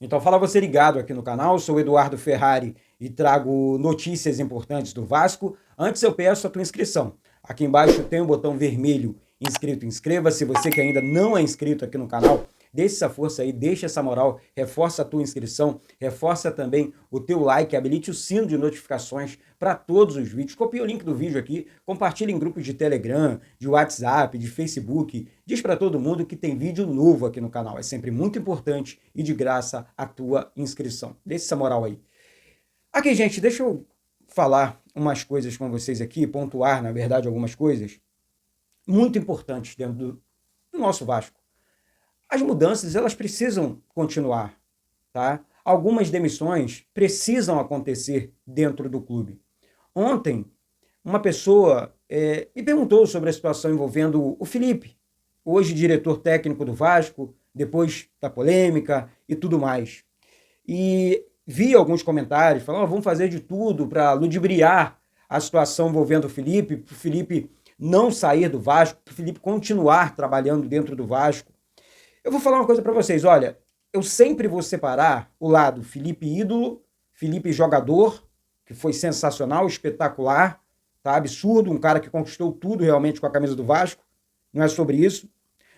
Então fala você ligado aqui no canal, sou o Eduardo Ferrari e trago notícias importantes do Vasco. Antes eu peço a tua inscrição. Aqui embaixo tem um botão vermelho inscrito, inscreva-se. Você que ainda não é inscrito aqui no canal, deixa essa força aí, deixa essa moral, reforça a tua inscrição, reforça também o teu like, habilite o sino de notificações para todos os vídeos. Copia o link do vídeo aqui, compartilha em grupos de Telegram, de WhatsApp, de Facebook. Diz para todo mundo que tem vídeo novo aqui no canal. É sempre muito importante e de graça a tua inscrição. Deixa essa moral aí. Aqui, gente, deixa eu falar umas coisas com vocês aqui, pontuar, na verdade, algumas coisas muito importantes dentro do nosso Vasco. As mudanças, elas precisam continuar, tá? Algumas demissões precisam acontecer dentro do clube. Ontem, uma pessoa me perguntou sobre a situação envolvendo o Felipe, hoje diretor técnico do Vasco, depois da polêmica e tudo mais. E vi alguns comentários falando, vamos fazer de tudo para ludibriar a situação envolvendo o Felipe, para o Felipe não sair do Vasco, para o Felipe continuar trabalhando dentro do Vasco. Eu vou falar uma coisa para vocês, olha, eu sempre vou separar o lado Felipe ídolo, Felipe jogador, que foi sensacional, espetacular, tá? Absurdo, um cara que conquistou tudo realmente com a camisa do Vasco, não é sobre isso,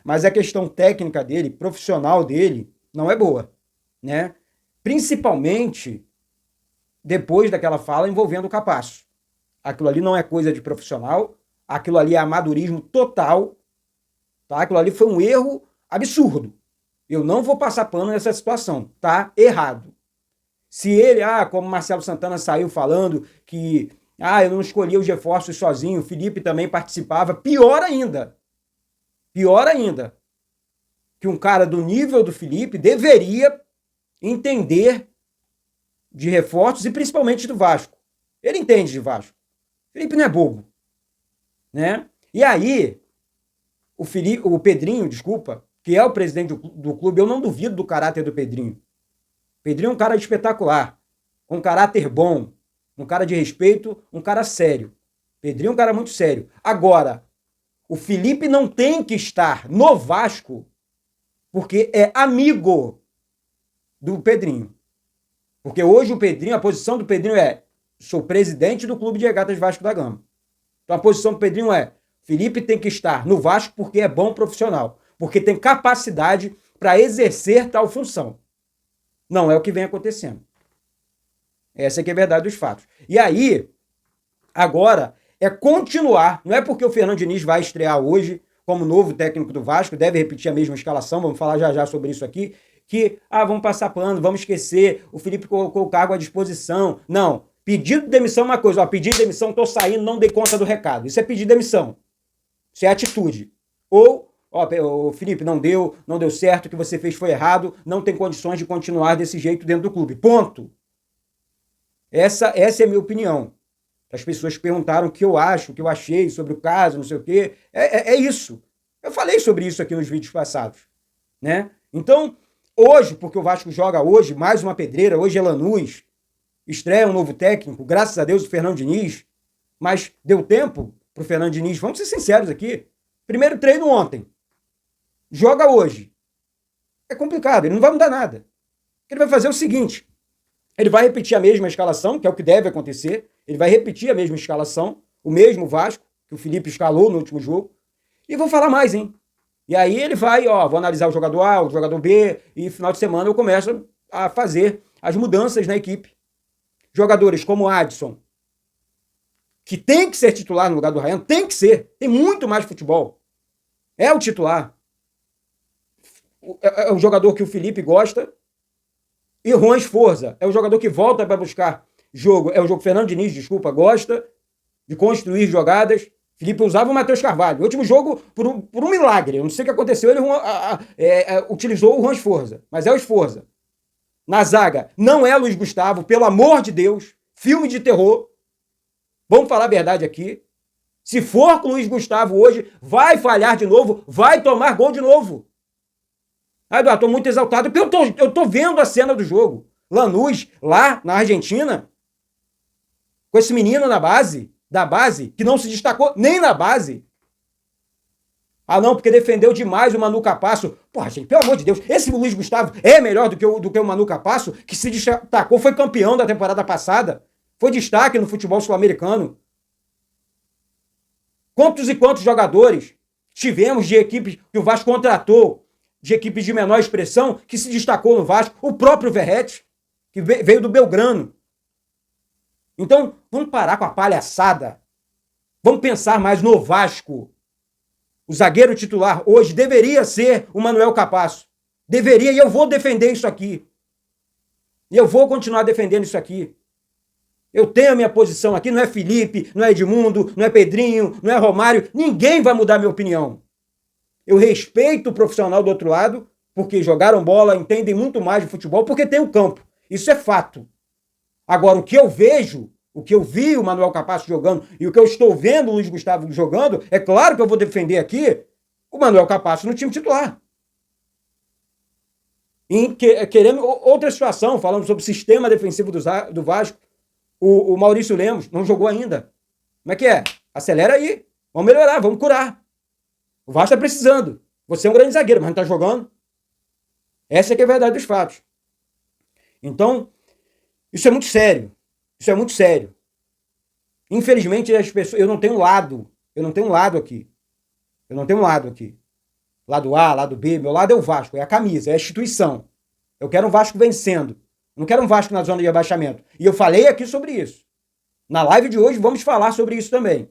mas a questão técnica dele, profissional dele, não é boa, né? Principalmente depois daquela fala envolvendo o Capasso. Aquilo ali não é coisa de profissional, aquilo ali é amadorismo total, tá? Aquilo ali foi um erro absurdo. Eu não vou passar pano nessa situação, tá errado. Se ele, como Marcelo Santana saiu falando que, eu não escolhia os reforços sozinho, o Felipe também participava, pior ainda, que um cara do nível do Felipe deveria entender de reforços e principalmente do Vasco. Ele entende de Vasco. O Felipe não é bobo, né? E aí, o Pedrinho, desculpa, que é o presidente do clube, eu não duvido do caráter do Pedrinho. Pedrinho é um cara espetacular, um caráter bom, um cara de respeito, um cara sério. Pedrinho é um cara muito sério. Agora, o Felipe não tem que estar no Vasco porque é amigo do Pedrinho. Porque hoje o Pedrinho, a posição do Pedrinho é: sou presidente do Clube de Regatas Vasco da Gama. Então a posição do Pedrinho é: Felipe tem que estar no Vasco porque é bom profissional, porque tem capacidade para exercer tal função. Não é o que vem acontecendo. Essa aqui é a verdade dos fatos. E aí, agora, é continuar. Não é porque o Fernando Diniz vai estrear hoje como novo técnico do Vasco, deve repetir a mesma escalação, vamos falar já já sobre isso aqui, que, vamos passar pano, vamos esquecer, o Felipe colocou o cargo à disposição. Não. Pedido de demissão é uma coisa, pedi demissão, tô saindo, não dei conta do recado. Isso é pedir demissão. Isso é atitude. Ou, Felipe, não deu certo, o que você fez foi errado, não tem condições de continuar desse jeito dentro do clube. Ponto. Essa é a minha opinião. As pessoas perguntaram o que eu acho, o que eu achei sobre o caso, não sei o quê. É isso. Eu falei sobre isso aqui nos vídeos passados, né? Então, hoje, porque o Vasco joga hoje, mais uma pedreira, hoje é Lanús, estreia um novo técnico, graças a Deus o Fernando Diniz, mas deu tempo pro Fernando Diniz, vamos ser sinceros aqui, primeiro treino ontem, joga hoje, é complicado, ele não vai mudar nada. Ele vai fazer o seguinte, ele vai repetir a mesma escalação, que é o que deve acontecer, ele vai repetir a mesma escalação, o mesmo Vasco, que o Felipe escalou no último jogo, e vou falar mais, hein? E aí ele vai, vou analisar o jogador A, o jogador B, e final de semana eu começo a fazer as mudanças na equipe. Jogadores como o Adson, que tem que ser titular no lugar do Ryan, tem que ser, tem muito mais futebol. É o titular. É um jogador que o Felipe gosta. E Juan Esforza é o jogador que volta para buscar jogo. É o jogo que Fernando Diniz, gosta de construir jogadas. Felipe usava o Matheus Carvalho. No último jogo, por um milagre, eu não sei o que aconteceu, ele utilizou o Juan Esforza, mas é o Esforza. Na zaga, não é Luiz Gustavo, pelo amor de Deus, filme de terror. Vamos falar a verdade aqui. Se for com o Luiz Gustavo hoje, vai falhar de novo, vai tomar gol de novo. Eduardo, tô muito exaltado, porque eu tô vendo a cena do jogo. Lanús, lá na Argentina, com esse menino da base, que não se destacou nem na base. Ah, não, porque defendeu demais o Manu Capasso. Porra, gente, pelo amor de Deus, esse Luiz Gustavo é melhor do que o Manu Capasso, que se destacou, foi campeão da temporada passada, foi destaque no futebol sul-americano. Quantos e quantos jogadores tivemos de equipes que o Vasco contratou, de equipes de menor expressão, que se destacou no Vasco? O próprio Verratti, que veio do Belgrano. Então, vamos parar com a palhaçada. Vamos pensar mais no Vasco. O zagueiro titular hoje deveria ser o Manuel Capasso. Deveria, e eu vou defender isso aqui. E eu vou continuar defendendo isso aqui. Eu tenho a minha posição aqui, não é Felipe, não é Edmundo, não é Pedrinho, não é Romário. Ninguém vai mudar minha opinião. Eu respeito o profissional do outro lado, porque jogaram bola, entendem muito mais de futebol, porque tem o campo. Isso é fato. Agora, o que eu vejo, o que eu vi o Manuel Capasso jogando e o que eu estou vendo o Luiz Gustavo jogando, é claro que eu vou defender aqui o Manuel Capasso no time titular. Querendo outra situação, falando sobre o sistema defensivo do Vasco, o Maurício Lemos não jogou ainda. Como é que é? Acelera aí. Vamos melhorar, vamos curar. O Vasco está precisando. Você é um grande zagueiro, mas não está jogando. Essa é que é a verdade dos fatos. Então, isso é muito sério. Isso é muito sério. Infelizmente, as pessoas. Eu não tenho lado. Eu não tenho lado aqui. Eu não tenho lado aqui. Lado A, lado B. Meu lado é o Vasco. É a camisa, é a instituição. Eu quero um Vasco vencendo. Eu não quero um Vasco na zona de abaixamento. E eu falei aqui sobre isso. Na live de hoje vamos falar sobre isso também.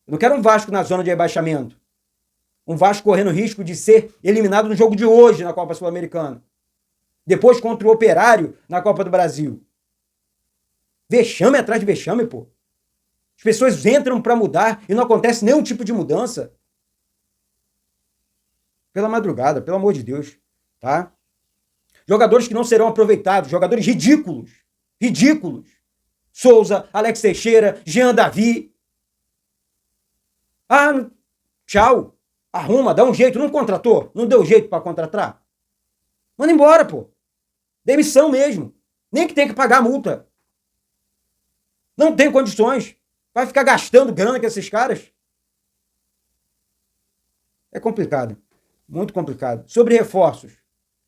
Eu não quero um Vasco na zona de abaixamento. Um Vasco correndo risco de ser eliminado no jogo de hoje na Copa Sul-Americana. Depois contra o Operário na Copa do Brasil. Vexame atrás de vexame, pô. As pessoas entram para mudar e não acontece nenhum tipo de mudança. Pela madrugada, pelo amor de Deus. Tá? Jogadores que não serão aproveitados, jogadores ridículos. Ridículos. Souza, Alex Teixeira, Jean Davi. Ah, tchau. Arruma, dá um jeito. Não contratou? Não deu jeito para contratar? Manda embora, pô. Demissão mesmo. Nem que tenha que pagar a multa. Não tem condições. Vai ficar gastando grana com esses caras? É complicado. Muito complicado. Sobre reforços.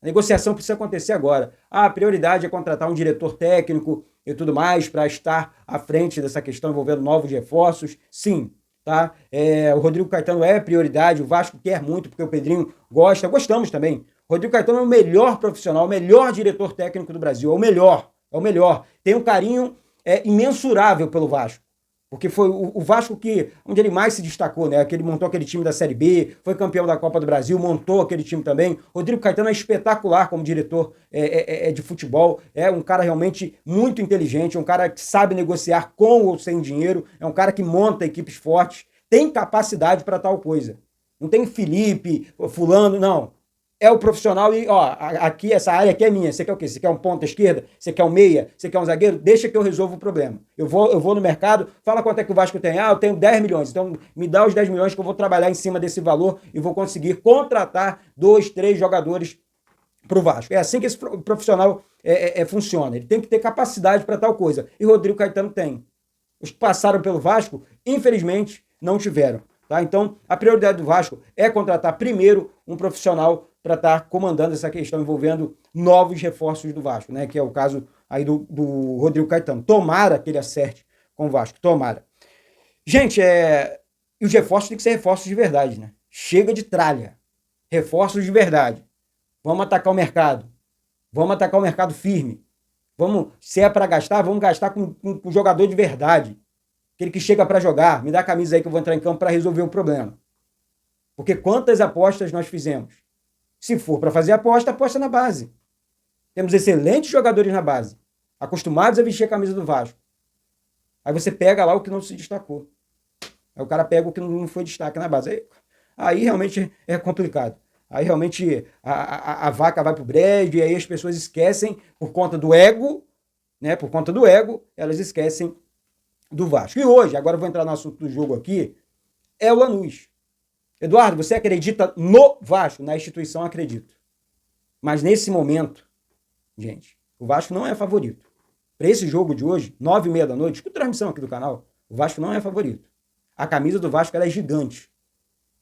A negociação precisa acontecer agora. A prioridade é contratar um diretor técnico e tudo mais para estar à frente dessa questão envolvendo novos reforços. Sim, tá? O Rodrigo Caetano é prioridade. O Vasco quer muito porque o Pedrinho gosta. Gostamos também. O Rodrigo Caetano é o melhor profissional, o melhor diretor técnico do Brasil. É o melhor. É o melhor. Tem um carinho imensurável pelo Vasco. Porque foi o Vasco onde ele mais se destacou, né? Que ele montou aquele time da Série B, foi campeão da Copa do Brasil, montou aquele time também. Rodrigo Caetano é espetacular como diretor de futebol, é um cara realmente muito inteligente, um cara que sabe negociar com ou sem dinheiro, é um cara que monta equipes fortes, tem capacidade para tal coisa. Não tem Felipe, fulano, não. É o profissional e, ó, aqui, essa área aqui é minha. Você quer o quê? Você quer um ponta esquerda? Você quer um meia? Você quer um zagueiro? Deixa que eu resolvo o problema. Eu vou no mercado, fala quanto é que o Vasco tem. Ah, eu tenho 10 milhões. Então, me dá os 10 milhões que eu vou trabalhar em cima desse valor e vou conseguir contratar 2, 3 jogadores para o Vasco. É assim que esse profissional funciona. Ele tem que ter capacidade para tal coisa. E Rodrigo Caetano tem. Os que passaram pelo Vasco, infelizmente, não tiveram. Tá? Então, a prioridade do Vasco é contratar primeiro um profissional para estar comandando essa questão envolvendo novos reforços do Vasco, né? Que é o caso aí do Rodrigo Caetano. Tomara que ele acerte com o Vasco, tomara. Gente, e os reforços têm que ser reforços de verdade, né? Chega de tralha. Reforços de verdade. Vamos atacar o mercado. Vamos atacar o mercado firme. Se é para gastar, vamos gastar com jogador de verdade. Aquele que chega para jogar, me dá a camisa aí que eu vou entrar em campo para resolver o problema. Porque quantas apostas nós fizemos? Se for para fazer aposta na base. Temos excelentes jogadores na base, acostumados a vestir a camisa do Vasco. Aí você pega lá o que não se destacou. Aí o cara pega o que não foi destaque na base. Aí realmente é complicado. Aí realmente a vaca vai pro brejo e aí as pessoas esquecem, por conta do ego, né? Por conta do ego, elas esquecem do Vasco. E hoje, agora eu vou entrar no assunto do jogo aqui, é o Lanús. Eduardo, você acredita no Vasco? Na instituição, acredito. Mas nesse momento, gente, o Vasco não é favorito. Para esse jogo de hoje, 9h30 da noite, com transmissão aqui do canal, o Vasco não é favorito. A camisa do Vasco ela é gigante.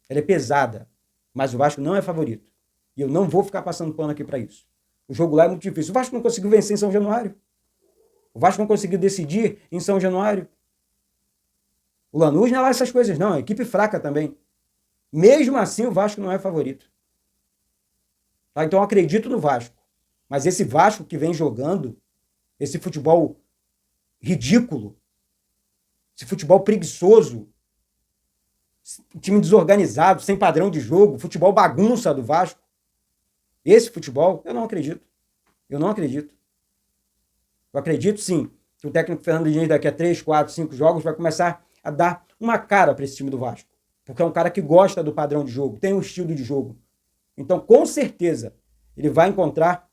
Ela é pesada. Mas o Vasco não é favorito. E eu não vou ficar passando pano aqui para isso. O jogo lá é muito difícil. O Vasco não conseguiu vencer em São Januário. O Vasco não conseguiu decidir em São Januário. O Lanús não é lá essas coisas, não. É equipe fraca também. Mesmo assim, o Vasco não é favorito. Tá? Então, eu acredito no Vasco. Mas esse Vasco que vem jogando, esse futebol ridículo, esse futebol preguiçoso, time desorganizado, sem padrão de jogo, futebol bagunça do Vasco, esse futebol, eu não acredito. Eu não acredito. Eu acredito, sim, que o técnico Fernando Diniz daqui a 3, 4, 5 jogos vai começar a dar uma cara para esse time do Vasco. Porque é um cara que gosta do padrão de jogo, tem um estilo de jogo. Então, com certeza, ele vai encontrar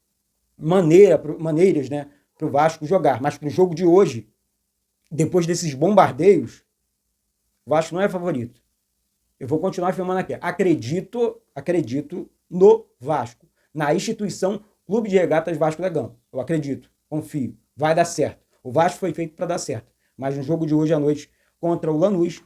maneiras, né, para o Vasco jogar. Mas para o jogo de hoje, depois desses bombardeios, o Vasco não é favorito. Eu vou continuar afirmando aqui. Acredito no Vasco. Na instituição Clube de Regatas Vasco da Gama. Eu acredito, confio. Vai dar certo. O Vasco foi feito para dar certo. Mas no jogo de hoje à noite contra o Lanús,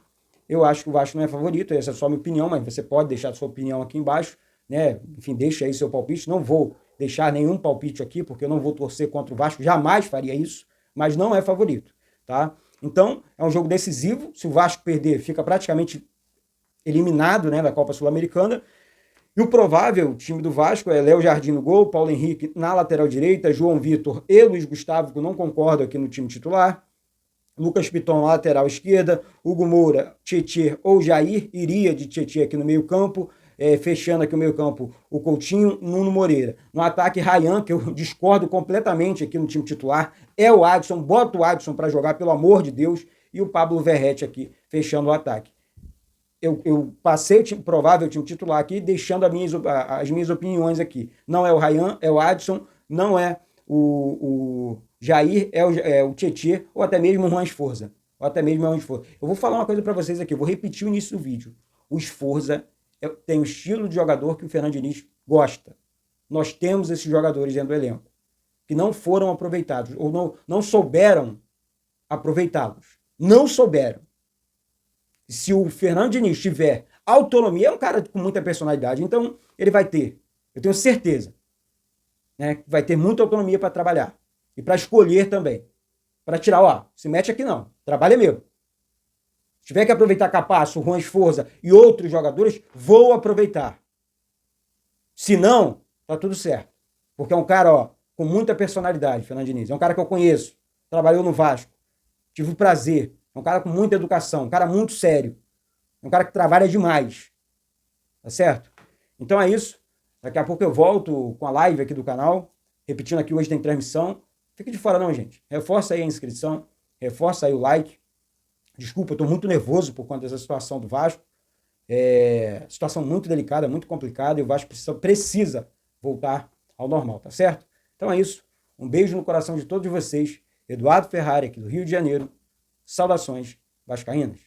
eu acho que o Vasco não é favorito. Essa é só a minha opinião, mas você pode deixar a sua opinião aqui embaixo, né? Enfim, deixa aí seu palpite. Não vou deixar nenhum palpite aqui, porque eu não vou torcer contra o Vasco. Jamais faria isso, mas não é favorito, tá? Então, é um jogo decisivo. Se o Vasco perder, fica praticamente eliminado, né, da Copa Sul-Americana. E o provável time do Vasco é Léo Jardim no gol, Paulo Henrique na lateral direita, João Vitor e Luiz Gustavo, que eu não concordo aqui no time titular, Lucas Piton na lateral esquerda, Hugo Moura, Tietê ou Jair, iria de Tietê aqui no meio campo, fechando aqui o meio campo o Coutinho, Nuno Moreira. No ataque, Ryan, que eu discordo completamente aqui no time titular, é o Adson, bota o Adson para jogar, pelo amor de Deus, e o Pablo Verrete aqui, fechando o ataque. Eu passei o provável time titular aqui, deixando as minhas opiniões aqui. Não é o Ryan, é o Adson, não é o Jair, é o Tietê, ou até mesmo o Juan Esforza. Eu vou falar uma coisa para vocês aqui, eu vou repetir o início do vídeo. O Esforza tem o estilo de jogador que o Fernando Diniz gosta. Nós temos esses jogadores dentro do elenco, que não foram aproveitados, ou não souberam aproveitá-los. Não souberam. Se o Fernando Diniz tiver autonomia, é um cara com muita personalidade, então ele vai ter, eu tenho certeza, né, vai ter muita autonomia para trabalhar e para escolher também, para tirar, se mete aqui não, trabalha meu. Se tiver que aproveitar Capasso, Juan Esforza e outros jogadores, vou aproveitar. Se não, tá tudo certo, porque é um cara com muita personalidade, Fernando Diniz, é um cara que eu conheço, trabalhou no Vasco, tive o prazer. É um cara com muita educação, um cara muito sério. É um cara que trabalha demais. Tá certo? Então é isso. Daqui a pouco eu volto com a live aqui do canal. Repetindo aqui, hoje tem transmissão. Fica de fora não, gente. Reforça aí a inscrição. Reforça aí o like. Desculpa, eu tô muito nervoso por conta dessa situação do Vasco. Situação muito delicada, muito complicada. E o Vasco precisa voltar ao normal, tá certo? Então é isso. Um beijo no coração de todos vocês. Eduardo Ferrari, aqui do Rio de Janeiro. Saudações vascaínas.